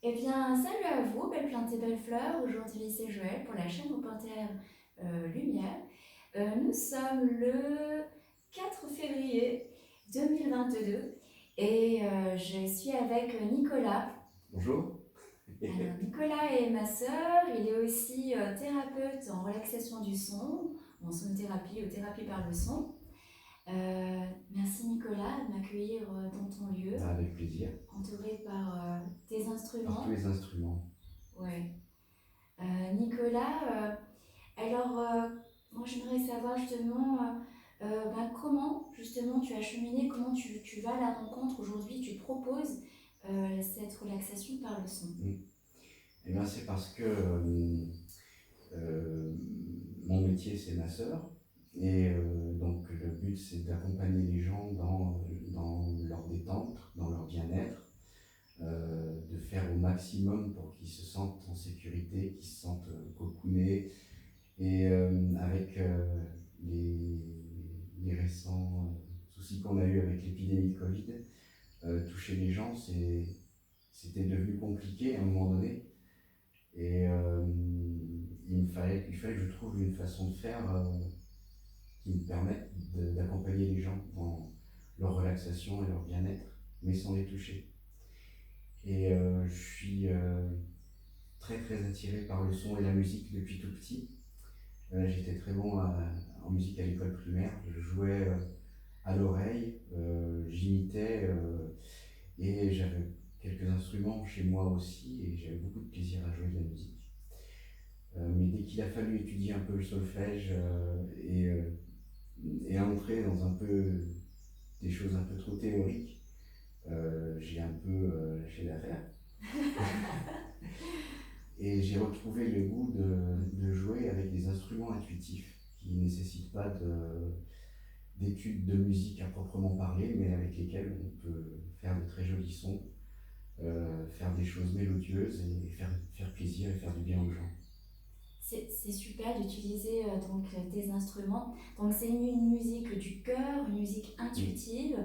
Eh bien, salut à vous, belle plante et belles fleurs. Aujourd'hui, c'est Joël pour la chaîne Au Panthère Lumière. Nous sommes le 4 février 2022 et je suis avec Nicolas. Bonjour. Alors, Nicolas est ma sœur, il est aussi thérapeute en relaxation du son, en sonothérapie ou thérapie par le son. Merci Nicolas de m'accueillir dans ton lieu, Avec plaisir. entouré par tes Par tous instruments. les instruments. Ouais. Nicolas, moi j'aimerais savoir justement comment justement tu as cheminé, comment tu vas à la rencontre aujourd'hui, tu proposes cette relaxation par le son. Eh bien, c'est parce que euh, mon métier, c'est ma sœur. Et donc, le but, c'est d'accompagner les gens dans leur détente, dans leur bien-être, de faire au maximum pour qu'ils se sentent en sécurité, qu'ils se sentent cocoonés. Et avec les récents soucis qu'on a eu avec l'épidémie de Covid, toucher les gens, c'était devenu compliqué à un moment donné. Et il fallait que je trouve une façon de faire qui me permette d'accompagner les gens dans leur relaxation et leur bien-être, mais sans les toucher. Et je suis très très attiré par le son et la musique depuis tout petit. J'étais très bon en musique à l'école primaire. Je jouais à l'oreille, j'imitais et j'avais quelques instruments chez moi aussi et j'avais beaucoup de plaisir à jouer de la musique. Mais dès qu'il a fallu étudier un peu le solfège et entrer dans un peu des choses un peu trop théoriques, j'ai un peu lâché l'affaire. Et j'ai retrouvé le goût de jouer avec des instruments intuitifs qui ne nécessitent pas d'études de musique à proprement parler, mais avec lesquels on peut faire de très jolis sons, faire des choses mélodieuses et faire plaisir et faire du bien aux gens. C'est super d'utiliser des instruments. Donc c'est une musique du cœur, une musique Mm. intuitive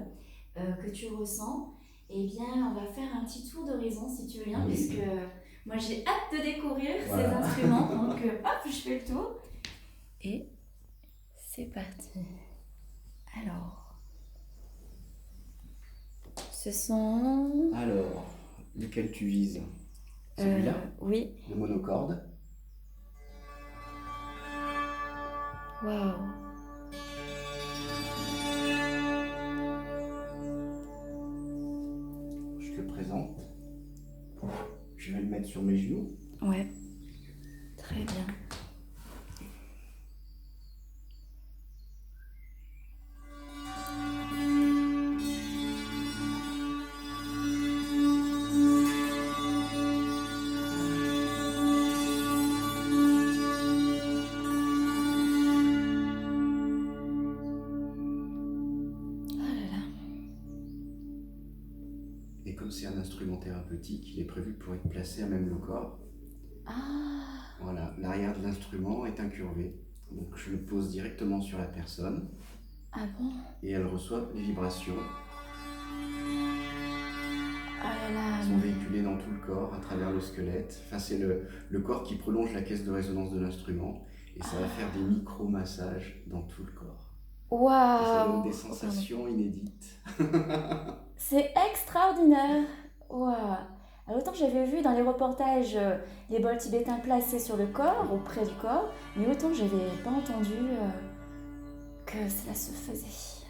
que tu ressens. Eh bien, on va faire un petit tour d'horizon si tu veux bien, Oui, puisque moi j'ai hâte de découvrir ces voilà. instruments. Donc hop, je fais le tour. Et c'est parti. Alors, ce sont... Alors, lequel tu vises? Celui-là, Oui, le monocorde. waouh. Je te le présente. Je vais le mettre sur mes genoux. Ouais, très bien. Oh là là. Et comme c'est un instrument thérapeutique, il est prévu pour être placé à même le corps. Ah, Voilà, l'arrière de l'instrument est incurvé. Donc je le pose directement sur la personne ah bon? et elle reçoit les vibrations Oh là là, qui sont véhiculées dans tout le corps, à travers le squelette. Enfin, c'est le corps qui prolonge la caisse de résonance de l'instrument et ça va faire des micro-massages dans tout le corps. Et ça donne des waouh! Oh, pardon. sensations inédites. C'est extraordinaire! Waouh! Alors, autant j'avais vu dans les reportages les bols tibétains placés sur le corps, auprès du corps, mais autant j'avais pas entendu que cela se faisait.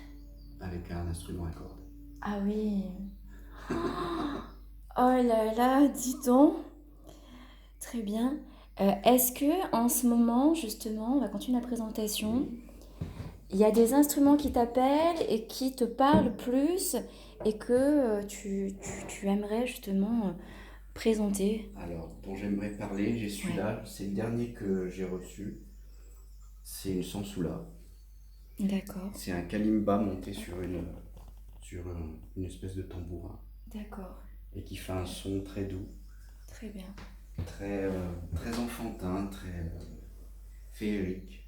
Avec un instrument à cordes. Ah oui! Oh là là, dis donc! Très bien. Est-ce que en ce moment, justement, on va continuer la présentation, Oui. il y a des instruments qui t'appellent et qui te parlent plus et que tu aimerais justement présenter? Alors, dont j'aimerais parler, j'ai Ouais, celui-là, c'est le dernier que j'ai reçu. C'est une sansula. d'accord, C'est un kalimba monté une espèce de tambourin d'accord, et qui fait un son très doux, très bien. très enfantin, très féerique.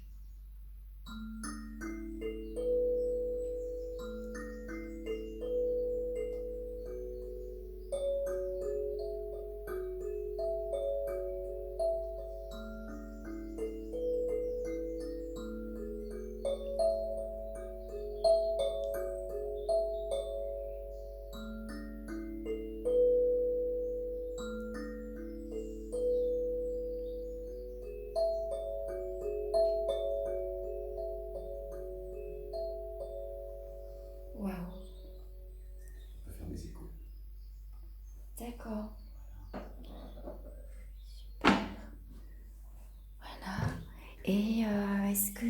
Et est-ce que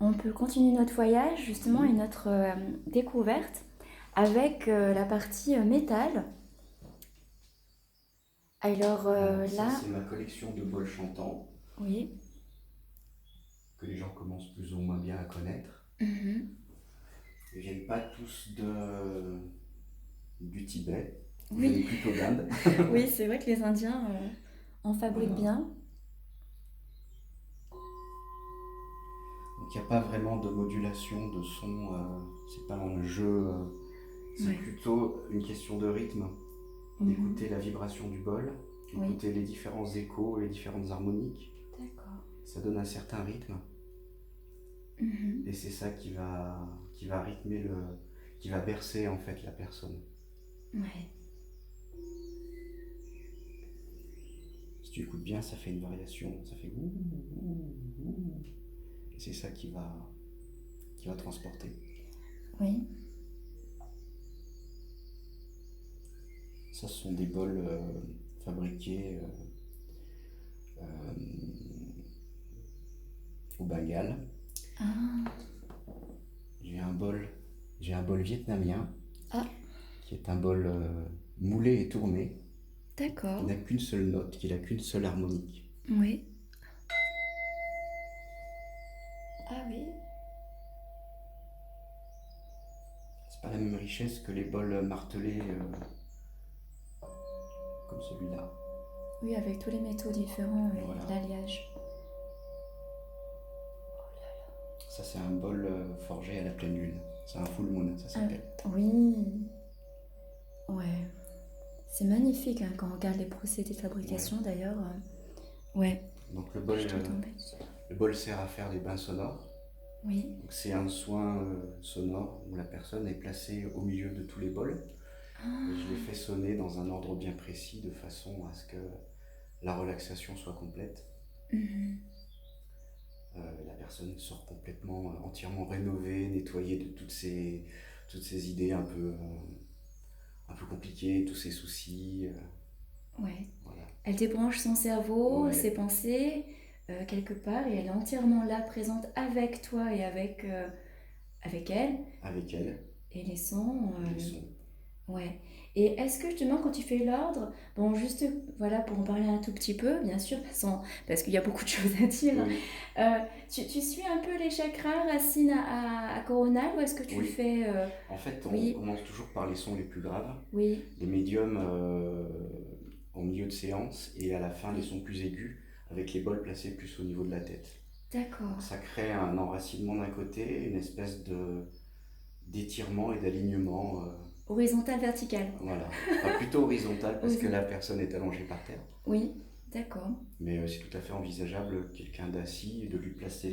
on peut continuer notre voyage justement et notre découverte avec la partie métal. Alors Ça, là, c'est ma collection de bols chantants oui. que les gens commencent plus ou moins bien à connaître. Mhm. Ils viennent pas tous du Tibet, ils Oui, viennent plutôt d'Inde. oui, c'est vrai que les Indiens en fabriquent Voilà. bien. Donc il n'y a pas vraiment de modulation de son, c'est pas un jeu, c'est Ouais. plutôt une question de rythme, Mhm. d'écouter la vibration du bol, Oui, écouter les différents échos, les différentes harmoniques. d'accord. Ça donne un certain rythme Mhm. et c'est ça qui va rythmer qui va bercer en fait la personne. Ouais, Si tu écoutes bien, ça fait une variation, ça fait ouh, ouh, ouh. Et c'est ça qui va transporter. oui. Ça, ce sont des bols fabriqués euh, au Bengale. Ah, J'ai un bol, j'ai un bol vietnamien ah, qui est un bol moulé et tourné, qui d'accord. n'a qu'une seule note, qui n'a qu'une seule harmonique. Oui. Ah oui. C'est pas la même richesse que les bols martelés comme celui-là. Oui, avec tous les métaux différents et Voilà. l'alliage. Ça, c'est un bol forgé à la pleine lune. C'est un full moon, ça Ah, s'appelle. oui. Ouais. C'est magnifique hein, quand on regarde les procédés de Ouais. fabrication d'ailleurs. Ouais, Donc je suis tombée dessus. le bol sert à faire des bains sonores. Oui. Donc, c'est un soin sonore où la personne est placée au milieu de tous les bols. Et je les Ah, fais sonner dans un ordre bien précis de façon à ce que la relaxation soit complète. mhm. La personne sort complètement, entièrement rénovée, nettoyée de toutes ces idées un peu compliquées, tous ces soucis. Ouais. Voilà. Elle débranche son cerveau, ses Ouais, pensées, quelque part, et elle est entièrement là, présente avec toi et avec elle. avec elle, Et les sons, et les sons. ouais. Et est-ce que justement, quand tu fais l'ordre, bon, juste voilà, pour en parler un tout petit peu, bien sûr, parce qu'il y a beaucoup de choses à dire, Oui, tu suis un peu les chakras, racines à coronal, ou est-ce que tu oui. fais. En fait, on Oui, commence toujours par les sons les plus graves, oui, les médiums en milieu de séance, et à la fin, les oui. sons plus aigus, avec les bols placés plus au niveau de la tête. Donc D'accord. ça crée un enracinement d'un côté, une espèce d'étirement et d'alignement. Horizontal, vertical. Voilà. Enfin, plutôt horizontal parce que la Horizontal. personne est allongée par terre. Oui, d'accord. Mais c'est tout à fait envisageable quelqu'un d'assis, de de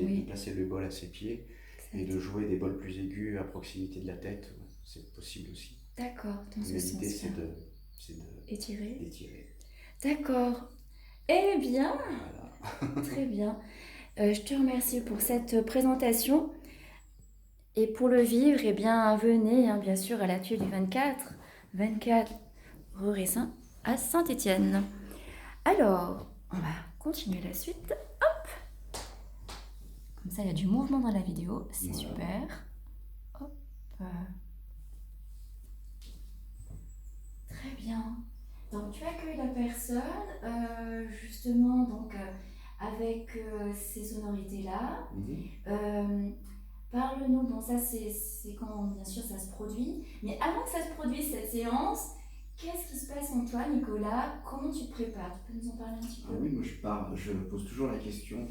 Oui, placer le bol à ses pieds et exact. de jouer des bols plus aigus à proximité de la tête. C'est possible aussi. D'accord, dans ce Mais l'idée sens-là. c'est Étiré. d'étirer. D'accord. Eh bien, Voilà. très bien. Je te remercie pour cette présentation. Et pour le vivre, eh bien, venez hein, bien sûr à l'atelier du 24 rue Ressin à Saint-Étienne. Alors, on va continuer la suite. Comme ça, il y a du mouvement dans la vidéo, c'est Voilà. super. Hop. Très bien. Donc, tu accueilles la personne, justement, donc, avec ces sonorités-là. Parle-nous, bon ça c'est quand bien sûr ça se produit, mais avant que ça se produise cette séance, qu'est-ce qui se passe en toi Nicolas? Comment tu te prépares? Tu peux nous en parler un petit Ah peu? oui, moi je pose toujours la question.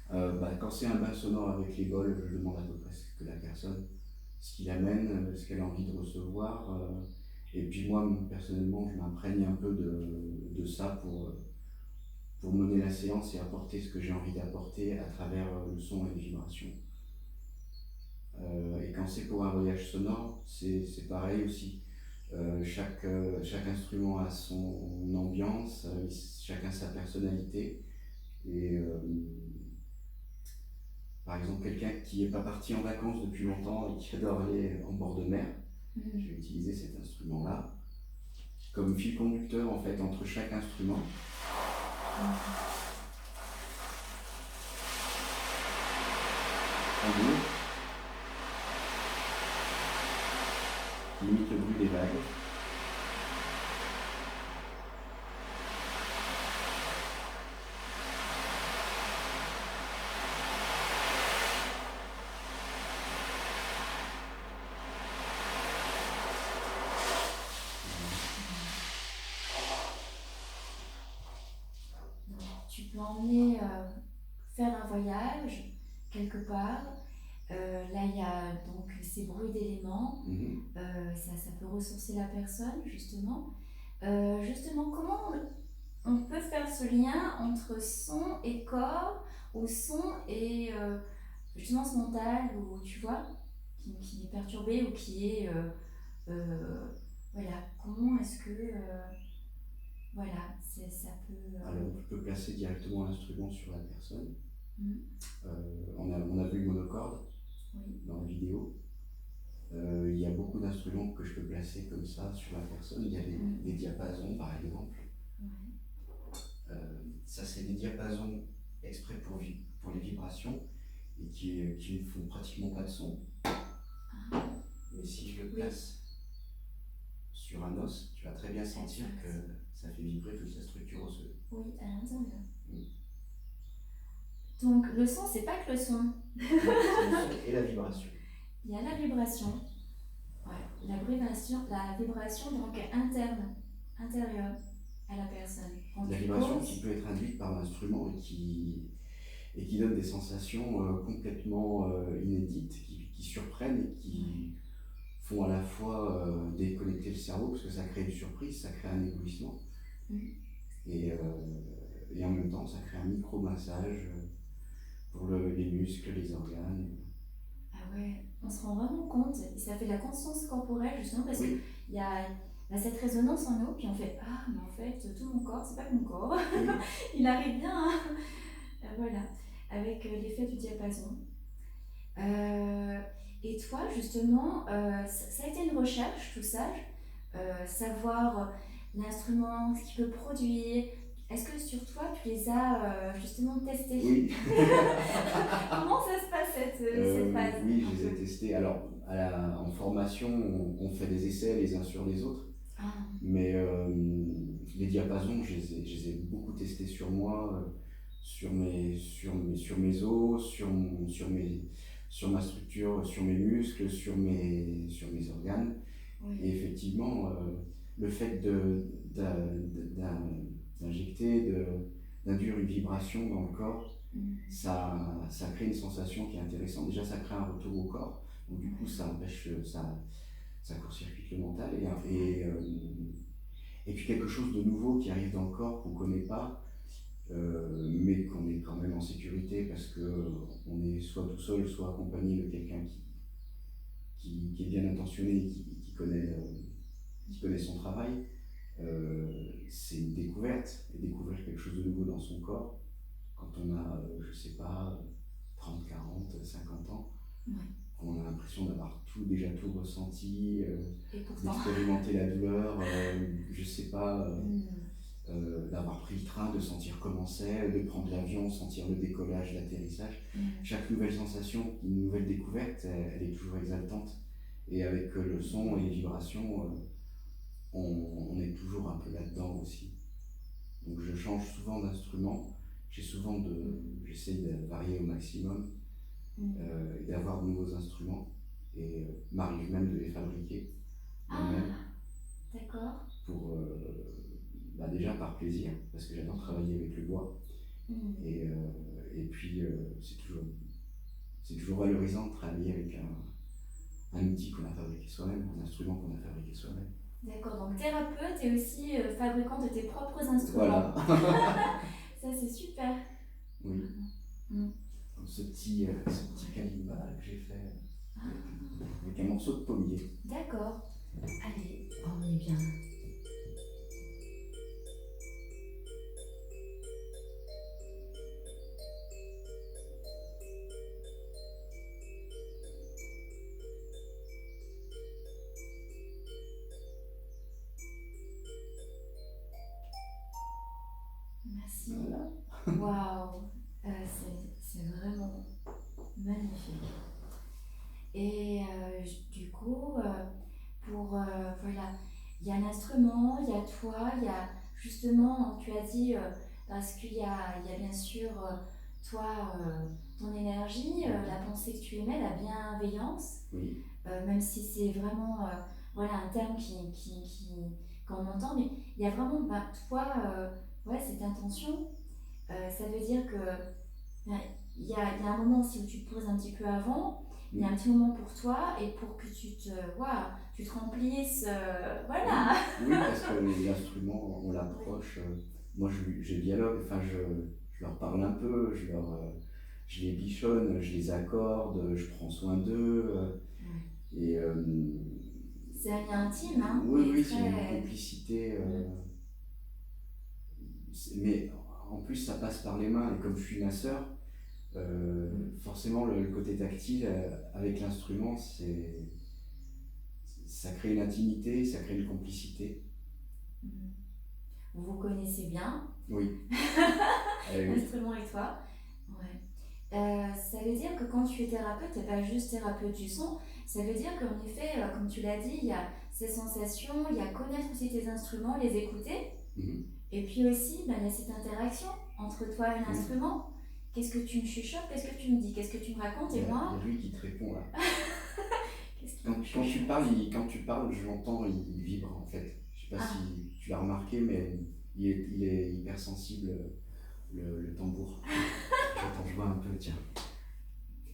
Quand c'est un bain sonore avec les bols, je demande à peu près ce que la personne, ce qui l'amène, ce qu'elle a envie de recevoir. Et puis moi, personnellement, je m'imprègne un peu de ça pour mener la séance et apporter ce que j'ai envie d'apporter à travers le son et les vibrations. Et quand c'est pour un voyage sonore, c'est pareil aussi. Chaque instrument a son ambiance, chacun sa personnalité. Et par exemple, quelqu'un qui n'est pas parti en vacances depuis longtemps et qui adore aller en bord de mer, je vais utiliser cet instrument-là comme fil conducteur en fait entre chaque instrument. tambour qui imite le bruit des vagues. Tu peux emmener faire un voyage quelque part. Là, il y a donc ces bruits d'éléments. Ça peut ressourcer la personne, justement. Justement, comment on peut faire ce lien entre son et corps, ou son et justement ce mental, ou tu vois, qui est perturbé ou qui est. Voilà, comment est-ce que. Voilà, ça peut. Alors, je peux placer directement l'instrument sur la personne. Mm. On a vu le monocorde Oui. dans la vidéo. Il y a beaucoup d'instruments que je peux placer comme ça sur la personne. Il y a des diapasons, par exemple. Ouais. Ça, c'est des diapasons exprès pour les vibrations et qui ne font pratiquement pas de son. Mais si je le place sur un os, tu vas très bien sentir que ça fait vibrer toute la structure osseuse. Oui, à l'intérieur. Donc le son, c'est pas que le son. C'est le son et la vibration. Il y a la vibration. Ouais, la vibration donc intérieure à la personne. Quand La vibration qui peut être induite par l'instrument et qui donne des sensations complètement inédites, qui surprennent et qui font à la fois déconnecter le cerveau, parce que ça crée une surprise, ça crée un éblouissement. Et en même temps, ça crée un micro-massage pour les muscles, les organes. Ah ouais, on se rend vraiment compte, et ça fait de la conscience corporelle justement, parce qu'il y a cette résonance en nous, puis on fait ah, mais en fait, tout mon corps, c'est pas que mon corps, il arrive bien, hein. Voilà, avec l'effet du diapason. Et toi, justement, ça a été une recherche, tout ça, savoir l'instrument, ce qu'il peut produire. Est-ce que sur toi, tu les as justement testés? Oui. Comment ça se passe cette phase? Oui, je les ai testés. Alors, en formation, on fait des essais les uns sur les autres. Mais les diapasons, je les ai beaucoup testés sur moi, sur mes os, sur ma structure, sur mes muscles, sur mes organes. Oui. Et effectivement, le fait d'injecter, d'induire une vibration dans le corps, ça crée une sensation qui est intéressante. Déjà, ça crée un retour au corps. Donc du coup, ça empêche, ça court-circuite le mental. Et puis quelque chose de nouveau qui arrive dans le corps qu'on ne connaît pas, mais qu'on est quand même en sécurité parce qu'on est soit tout seul, soit accompagné de quelqu'un qui est bien intentionné et qui connaît son travail. C'est une découverte, et découvrir quelque chose de nouveau dans son corps quand on a, je sais pas, 30, 40, 50 ans. On a l'impression d'avoir déjà tout ressenti, d'expérimenter la douleur, je sais pas, d'avoir pris le train, de sentir comment c'est, de prendre l'avion, sentir le décollage, l'atterrissage. Chaque nouvelle sensation, une nouvelle découverte, elle est toujours exaltante. Et avec le son et les vibrations, on est toujours un peu là-dedans aussi. Donc je change souvent d'instrument, j'essaie de varier au maximum. Et d'avoir de nouveaux instruments, et m'arrive même de les fabriquer moi-même. D'accord. Pour déjà par plaisir, parce que j'adore travailler avec le bois. Et puis c'est toujours valorisant de travailler avec un outil qu'on a fabriqué soi-même, un instrument qu'on a fabriqué soi-même. D'accord, donc thérapeute et aussi fabricant de tes propres instruments. Voilà. Ça c'est super. Oui. Ce petit kalimba que j'ai fait avec un morceau de pommier. D'accord. Allez, on est bien. Merci. Voilà. Waouh, c'est vraiment magnifique. instruments, il y a toi, il y a justement, tu as dit, parce il y a bien sûr toi, ton énergie, la pensée que tu émets, la bienveillance, Oui, même si c'est vraiment voilà, un terme qu'on entend, mais il y a vraiment bah, toi, ouais, cette intention. Ça veut dire que ben, il y a un moment aussi où tu te poses un petit peu avant, il y a un oui, petit moment pour toi et pour que waouh, tu te remplisses, oui, voilà. oui, parce que l'instrument, on l'approche. Moi, je dialogue, enfin, je leur parle un peu, je les bichonne, je les accorde, je prends soin d'eux. Ouais. Et C'est un lien intime, hein, oui, et oui, c'est une très. complicité. Mm. Mais en plus, ça passe par les mains. Et comme je suis ma sœur, Mm. forcément, le côté tactile avec l'instrument, ça crée une intimité, ça crée une complicité. Mm. Vous vous connaissez bien, Oui, oui. l'instrument et toi. Ouais. Ça veut dire que quand tu es thérapeute, tu n'es pas juste thérapeute du son, ça veut dire qu'en effet, comme tu l'as dit, il y a ces sensations, il y a connaître aussi tes instruments, les écouter, Mhm. et puis aussi, ben, il y a cette interaction entre toi et Oui. l'instrument. Qu'est-ce que tu me chuchotes, qu'est-ce que tu me dis, qu'est-ce que tu me racontes, et Il y moi, a lui qui te répond là. qu'est-ce qu'il me Quand tu chuchote. parles, quand tu parles, je l'entends, il vibre en fait. Je sais pas Ah, si tu l'as remarqué, mais il est hyper sensible, le tambour. J'entends, je vois un peu, tiens.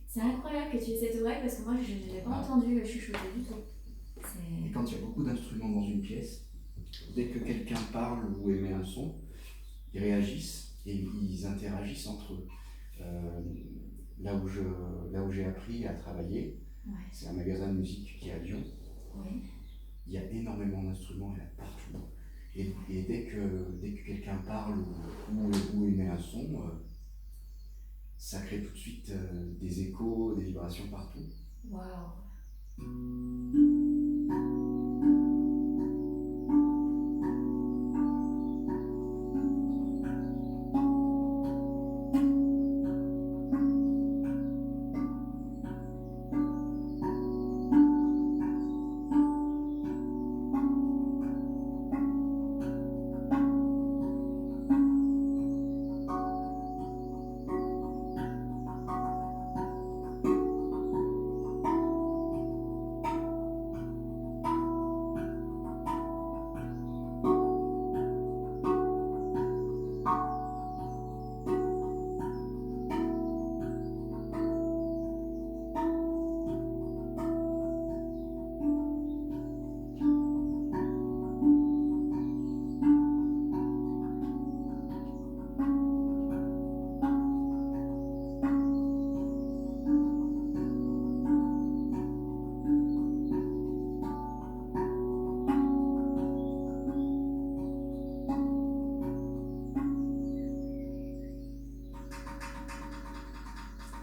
c'est incroyable que tu aies cette oreille parce que moi, je ne l'ai pas Ah. entendu chuchoter du tout. Et quand il y a beaucoup d'instruments dans une pièce, dès que quelqu'un parle ou émet un son, ils réagissent et ils interagissent entre eux. Euh, là où j'ai appris à travailler, Ouais, c'est un magasin de musique qui est à Lyon. oui, Il y a énormément d'instruments, il y en a partout. Et dès que quelqu'un parle ou émet un son, ça crée tout de suite des échos, des vibrations partout. waouh.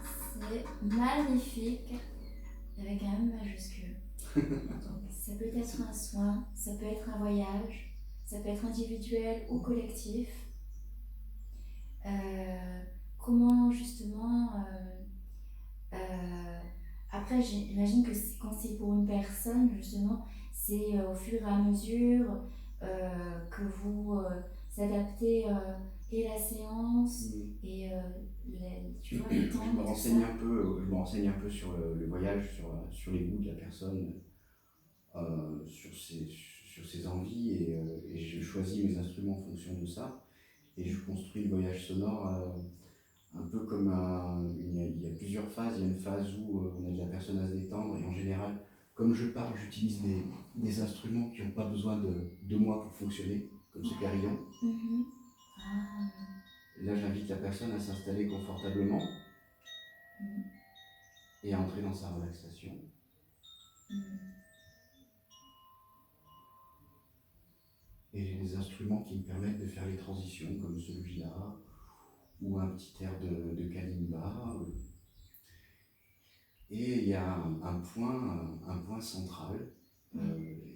C'est magnifique avec un M majuscule. Donc, ça peut être un soin, ça peut être un voyage, ça peut être individuel ou collectif. Euh, comment justement. Euh, après, j'imagine que quand c'est pour une personne, justement, c'est au fur et à mesure que vous adaptez et la séance Mm. et tu vois, le temps Je me et tout ça. renseigne un peu, je me renseigne un peu sur le voyage, sur les goûts de la personne, sur ses envies, et je choisis mes instruments en fonction de ça. Et je construis le voyage sonore un peu comme il y a plusieurs phases. Il y a une phase où on aide la personne à se détendre, et en général, comme je parle, j'utilise des instruments qui n'ont pas besoin de moi pour fonctionner, comme ce carillon. Mhm. Ah. Et là, j'invite la personne à s'installer confortablement Mhm. et à entrer dans sa relaxation. Mhm. Et j'ai des instruments qui me permettent de faire les transitions, comme celui-là, ou un petit air de kalimba. Et il y a un point central, Oui.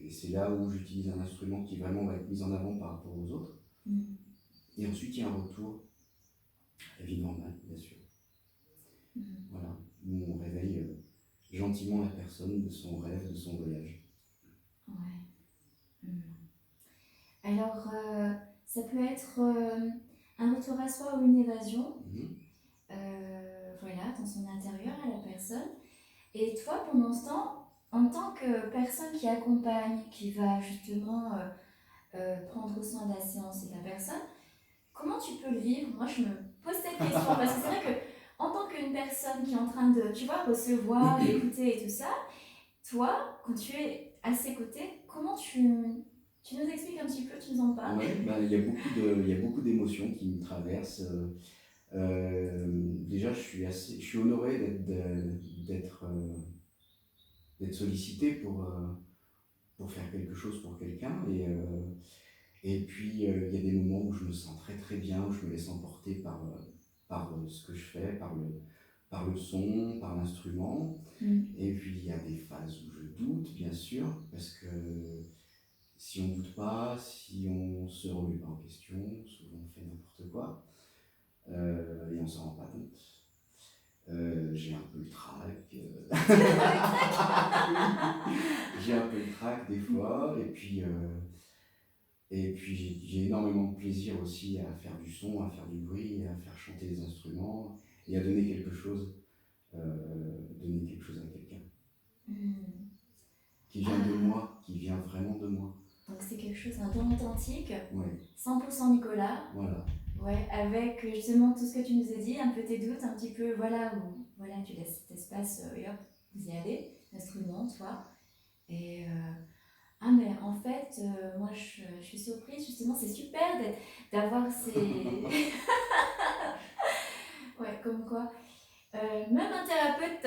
et c'est là où j'utilise un instrument qui vraiment va être mis en avant par rapport aux autres. Mhm. Et ensuite, il y a un retour à la vie normale, bien sûr. Mhm. Voilà, où on réveille gentiment la personne de son rêve, de son voyage. Ouais. Mhm. Alors, ça peut être un retour à soi ou une évasion, voilà, dans son intérieur à la personne. Et toi, pendant ce temps, en tant que personne qui accompagne, qui va justement prendre soin de la séance et de la personne, comment tu peux le vivre? Moi, je me pose cette question parce que c'est vrai que en tant qu'une personne qui est en train de, tu vois, recevoir, d'écouter et tout ça, toi, quand tu es à ses côtés, comment tu nous expliques un petit peu, tu nous en parles? Ouais, bah, il y a beaucoup d'émotions qui me traversent. Déjà, je suis honoré d'être d'être sollicité pour faire quelque chose pour quelqu'un. Et puis, il y a des moments où je me sens très très bien, où je me laisse emporter par ce que je fais, par le son, par l'instrument. Et puis, il y a des phases où je doute, bien sûr, parce que si on ne doute pas, si on ne se remet pas en question, souvent on fait n'importe quoi, et on ne s'en rend pas compte. J'ai un peu le trac. J'ai un peu le trac des fois, et puis j'ai énormément de plaisir aussi à faire du son, à faire du bruit, à faire chanter les instruments et à donner quelque chose à quelqu'un qui vient de moi, qui vient vraiment de moi. Donc c'est quelque chose, un don authentique, Ouais. 100% Nicolas. Voilà. Ouais, avec justement tout ce que tu nous as dit, un peu tes doutes, un petit peu, voilà, où, voilà, tu laisses cet espace, et hop, vous y allez, l'instrument, toi. Et ah, mais en fait, moi je suis surprise, justement, c'est super d'avoir ces. Ouais, comme quoi. Même un thérapeute,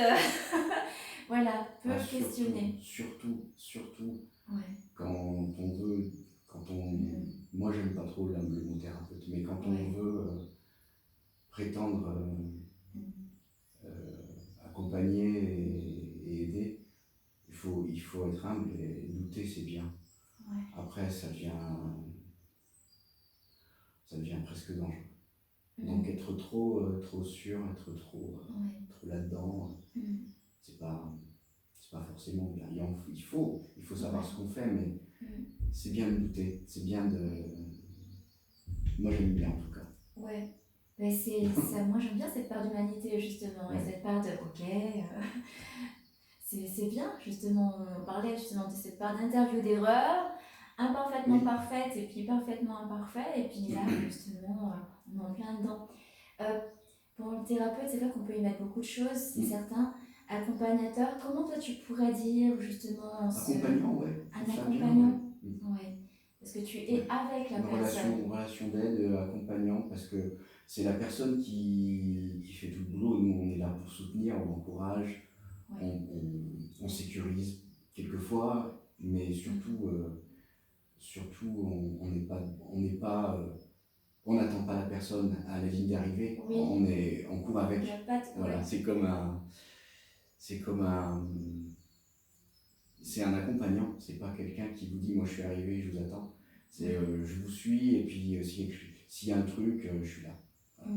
voilà, peut Ah, questionner. surtout Ouais. quand on veut, moi j'aime pas trop le mot thérapeute, mais quand on Ouais. veut prétendre Mhm. accompagner et aider, il faut être humble et douter, c'est bien. Ouais. Après, ça devient presque dangereux. Donc être trop sûr, être trop là-dedans, c'est pas, c'est pas forcément bien. Il faut savoir ce qu'on fait, mais c'est bien de douter, c'est bien de... Moi j'aime bien en tout cas. Ouais. Mais c'est ça, moi j'aime bien cette part d'humanité justement, et cette part de ok, c'est bien justement, on parlait justement de cette part d'interview d'erreur, imparfaitement parfaite et puis parfaitement imparfait, et puis là justement on est en plein dedans. Euh, pour le thérapeute, c'est vrai qu'on peut y mettre beaucoup de choses, c'est certain. Accompagnateur, comment toi tu pourrais dire justement accompagnant, ouais. un accompagnant, ouais. Parce que tu es avec la personne. Une relation d'aide, accompagnant, parce que c'est la personne qui fait tout le boulot. Nous, on est là pour soutenir, on encourage, on sécurise quelquefois, mais surtout on n'attend pas la personne à la ligne d'arrivée. On court avec. Voilà, c'est un accompagnant. C'est pas quelqu'un qui vous dit moi je suis arrivé, je vous attends. C'est je vous suis et puis s'il y a un truc, je suis là. Voilà.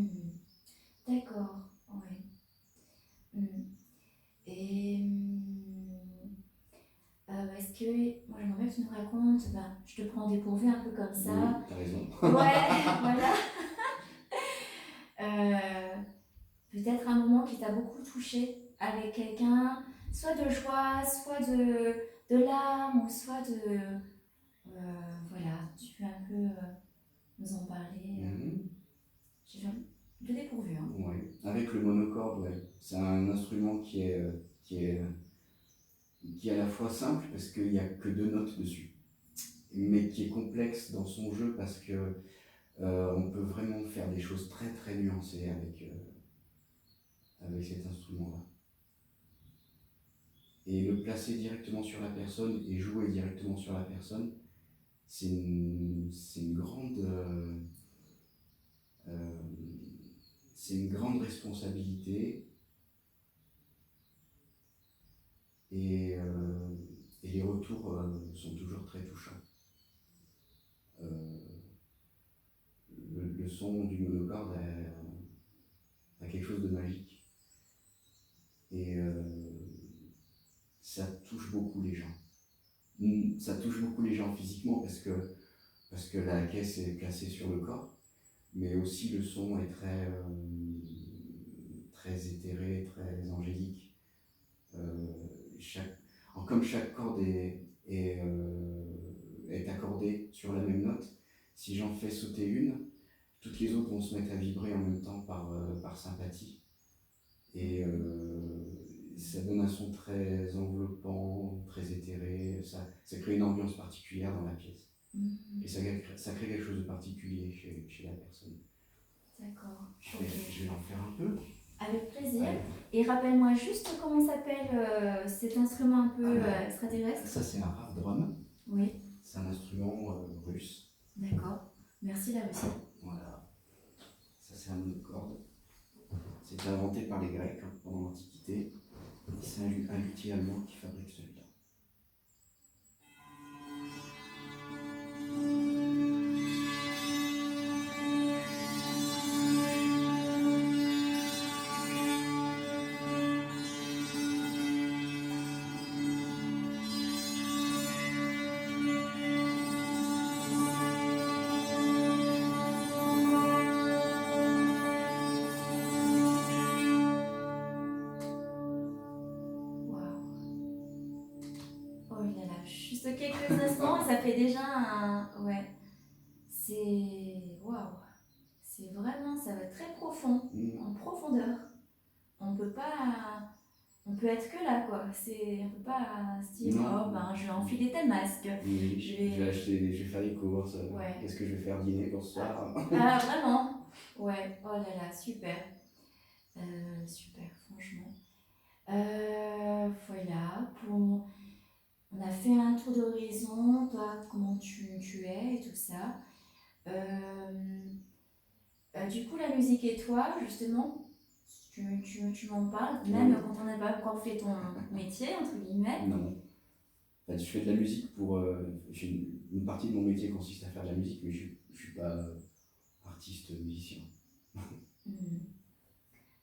D'accord, ouais. Et est-ce que, moi j'aimerais bien que tu nous racontes, ben, je te prends au dépourvu un peu comme ça. Oui, t'as raison. Ouais, voilà. Peut-être un moment qui t'a beaucoup touché avec quelqu'un, soit de joie, soit de larmes, ou soit de... voilà, tu peux un peu nous en parler. Je suis de dépourvu. Hein. Ouais. Avec le monocorde, ouais. C'est un instrument qui est à la fois simple parce qu'il n'y a que deux notes dessus, mais qui est complexe dans son jeu parce que on peut vraiment faire des choses très très nuancées avec cet instrument-là. Et le placer directement sur la personne et jouer directement sur la personne, c'est euh, une grande responsabilité et les retours sont toujours très touchants. Le son du monocorde a quelque chose de magique et ça touche beaucoup les gens. Ça touche beaucoup les gens physiquement parce que parce que la caisse est placée sur le corps, mais aussi le son est très éthéré, très angélique. Euh, chaque, Comme chaque corde est accordée sur la même note, si j'en fais sauter une, toutes les autres vont se mettre à vibrer en même temps par sympathie. Et ça donne un son très enveloppant, très éthéré, ça crée une ambiance particulière dans la pièce. Et ça crée quelque chose de particulier chez la personne. D'accord. Je vais en faire un peu. Avec plaisir. Allez. Et rappelle-moi juste comment s'appelle cet instrument un peu extraterrestre. Ça, c'est un rare drum. Oui. C'est un instrument russe. D'accord. Merci la Russie. Voilà. Ça, c'est un monocorde. C'était inventé par les Grecs pendant l'Antiquité. Et c'est un luthier allemand qui fabrique celui-là. Oh là là, juste quelques instants et ça fait déjà un... Ouais, c'est... Waouh. C'est vraiment, ça va très profond, en profondeur. On peut pas... On peut être que là, quoi. On peut pas se dire, oh ben, je vais enfiler tel masque. Oui, je vais faire les courses. Ouais. Qu'est-ce que je vais faire dîner pour ce soir? Ah, vraiment? Ouais, oh là là, super. Super, franchement. Voilà, on a fait un tour d'horizon, toi, comment tu es et tout ça. Du coup, la musique et toi, justement, tu m'en parles, même quand on n'a pas encore fait ton métier, entre guillemets. Non. Enfin, je fais de la musique pour. Une partie de mon métier consiste à faire de la musique, mais je ne suis pas artiste musicien.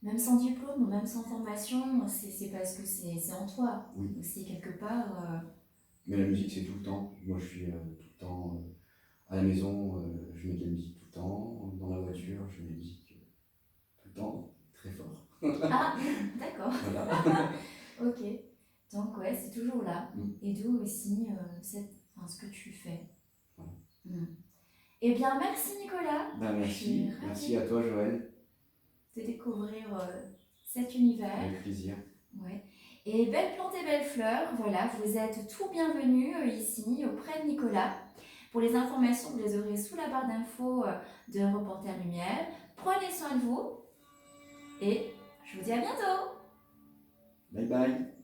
Même sans diplôme, ou même sans formation, c'est parce que c'est en toi. Oui. C'est quelque part. Mais la musique, c'est tout le temps. Moi, je suis tout le temps à la maison, je mets de la musique tout le temps. Dans la voiture, je mets de la musique tout le temps, très fort. Ah, d'accord. Voilà. Ok. Donc, ouais, c'est toujours là. Et d'où aussi ce que tu fais. Voilà. Eh bien, merci Nicolas. Merci. Merci à toi, Joël. De découvrir cet univers. Avec plaisir. Ouais. Et belle plante et belle fleur, voilà, vous êtes tout bienvenus ici auprès de Nicolas. Pour les informations, vous les aurez sous la barre d'infos de Reporter Lumière. Prenez soin de vous et je vous dis à bientôt. Bye bye.